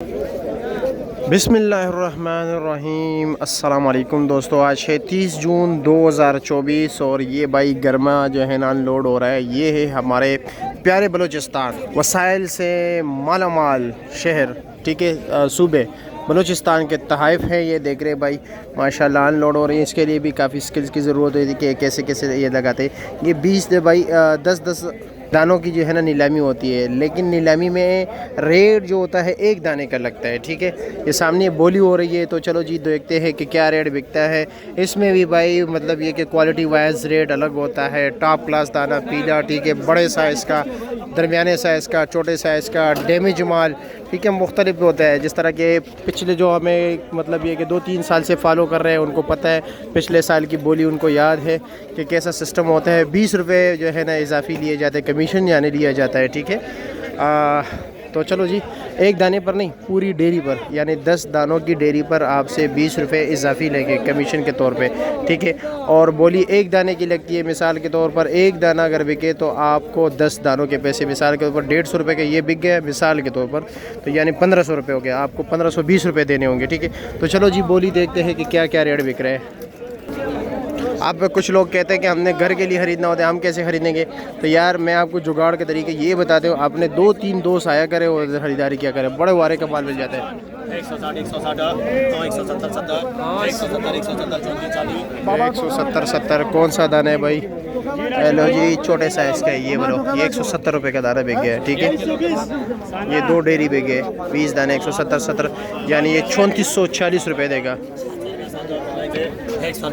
बिस्मिल्लाहिर्रहमानिर्रहीम। अस्सलाम वालेकुम दोस्तों, आज है 30 जून 2024 और ये भाई गर्मा जो है ना अनलोड हो रहा है। ये है हमारे प्यारे बलूचिस्तान, वसाइल से मालामाल शहर, ठीक है, सूबे बलूचिस्तान के तहाइफ हैं। ये देख रहे भाई माशाल्लाह अनलोड हो रही है। इसके लिए भी काफ़ी स्किल्स की ज़रूरत होती है कि कैसे कैसे ये लगाते हैं। ये 20 भाई 10-10 दानों की जो है ना नीलामी होती है, लेकिन नीलामी में रेट जो होता है एक दाने का लगता है, ठीक है। ये सामने बोली हो रही है तो चलो जी देखते हैं कि क्या रेट बिकता है। इसमें भी भाई मतलब ये कि क्वालिटी वाइज रेट अलग होता है। टॉप क्लास दाना पीला, ठीक है, बड़े साइज़ का, दरमियाने साइज़ का, छोटे साइज़ का, डैमेज माल, ठीक है, मुख्तलिफ होता है। जिस तरह के पिछले जो हमें मतलब ये कि 2-3 साल से फॉलो कर रहे हैं उनको पता है, पिछले साल की बोली उनको याद है कि कैसा सिस्टम होता है। 20 रुपये जो है ना इजाफी लिए जाते हैं, कमीशन यानी लिया जाता है, ठीक है। तो चलो जी, एक दाने पर नहीं, पूरी डेयरी पर यानी 10 दानों की डेयरी पर आपसे 20 रुपये इजाफी लेंगे कमीशन के तौर पे, ठीक है। और बोली एक दाने की लगती है। मिसाल के तौर पर एक दाना अगर बिके तो आपको 10 दानों के पैसे मिसाल के तौर पर 150 रुपये के ये बिक गया मिसाल के तौर पर, तो यानी 1500 रुपये हो गया। आपको 1520 रुपये देने होंगे, ठीक है। तो चलो जी बोली देखते हैं कि क्या क्या रेट बिक रहे हैं। आप कुछ लोग कहते हैं कि हमने घर के लिए ख़रीदना होता है, हम कैसे ख़रीदेंगे? तो यार मैं आपको जुगाड़ के तरीके ये बताते हो। आपने 2-3 दोस्त आया करे और ख़रीदारी किया करे, बड़े वारे का माल मिल जाता है। 170 कौन सा दाना है भाई? हेलो जी, छोटे साइज़ का है ये, बोलो ये 170 रुपये का दाना बिक गया है, ठीक है। ये 2 डेयरी बिक गए, 20 दाने 170 यानी ये 3440 रुपये देगा। 200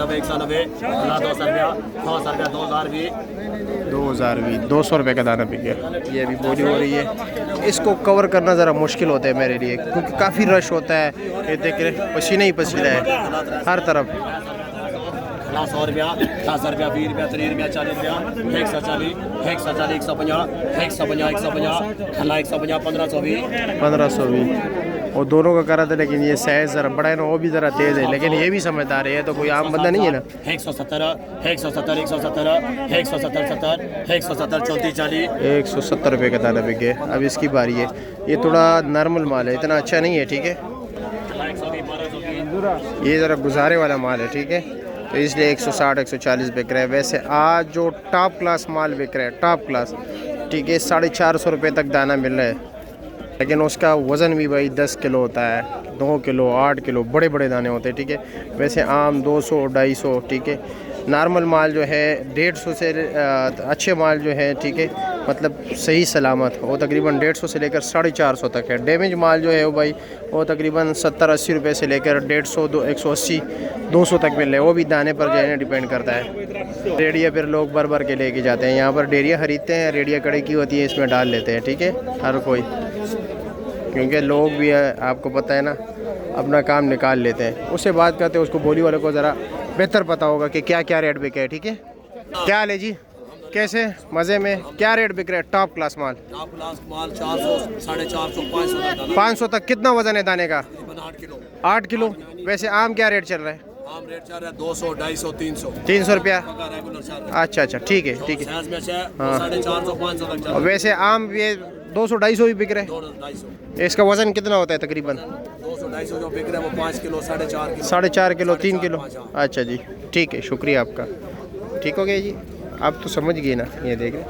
रुपये का दाना बिक गया। ये अभी बोली हो रही है। इसको कवर करना ज़रा मुश्किल होता है मेरे लिए, क्योंकि काफ़ी रश होता है। ये देख रहे पसीना ही पसीना है हर तरफ। 100 रुपया, 10 रुपया, 20 रुपया, 30 रुपया, 40 रुपया, 140, 140, 150, 150, 150, 150, 1520, 1520 और दोनों का करा था, लेकिन ये साइज ज़रा बड़ा है ना, वो भी ज़रा तेज़ है, लेकिन ये भी समझदार है, तो कोई आम बंदा नहीं है ना। 170, 170, 170, 170, 70, 170, 34, 40, 170 रुपये का दाना बिक गया। अब इसकी बारी है। ये थोड़ा नॉर्मल माल है, इतना अच्छा नहीं है, ठीक है। ये ज़रा गुजारे वाला माल है, ठीक है, तो इसलिए 160, 140 बिक रहा है। वैसे आज जो टॉप क्लास माल बिक रहा है, टॉप क्लास, ठीक है, 450 रुपये तक दाना मिल रहा है, लेकिन उसका वज़न भी भाई 10 किलो होता है, 2 किलो, 8 किलो, बड़े बड़े दाने होते हैं, ठीक है। वैसे आम 200, 250, ठीक है। नॉर्मल माल जो है 150 से अच्छे माल जो है, ठीक है, मतलब सही सलामत, वो तकरीबन 150 से लेकर 450 तक है। डैमेज माल जो है वो भाई वो तकरीबन 70-80 रुपये से लेकर 150, 180, 200 तक मिल रहे हैं। वो भी दाने पर जो है डिपेंड करता है। रेडिया फिर लोग भर भर के लेके जाते हैं। यहाँ पर डेरिया ख़रीदते हैं, रेडिया कड़े की होती है, इसमें डाल लेते हैं, ठीक है, हर कोई, क्योंकि लोग भी आपको पता है ना अपना काम निकाल लेते हैं। उससे बात करते हैं, उसको बोली वाले को ज़रा बेहतर पता होगा कि क्या क्या रेट बिके है, ठीक है। क्या ले जी, कैसे मज़े में क्या रेट बिक रहे हैं? टॉप क्लास माल, टॉप क्लास माल 400, 450, 500 तक। कितना वज़न है दाने का? 8 किलो। 8 किलो। वैसे आम क्या रेट चल रहा है? आम रेट चल रहा है 200, 250, 300, 300 रुपया। रेगुलर चल रहा है। अच्छा अच्छा, ठीक है, ठीक है। साइज में से 450, 500 तक चल और वैसे आम ये 200-250 भी बिक रहे हैं। 200, इसका वज़न कितना होता है तकरीबन? 200, 250 जो बिक रहा है वो 5 किलो, 4.5 किलो, 4.5 किलो, 3 किलो। 4.5। अच्छा जी, ठीक है, शुक्रिया आपका। ठीक हो गया जी, आप तो समझ गए ना। ये देख रहे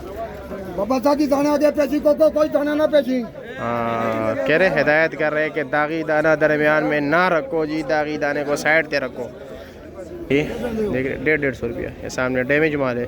बाबा साकी दाना आगे पेशी को कोई दाना ना पेशी। हाँ, कह रहे हिदायत कर रहे हैं कि दागी दाना दरमियान में ना रखो जी, दागी दाने को साइड पे रखो। ये देख रहे 150 रुपया। ये सामने डैमेज माल है।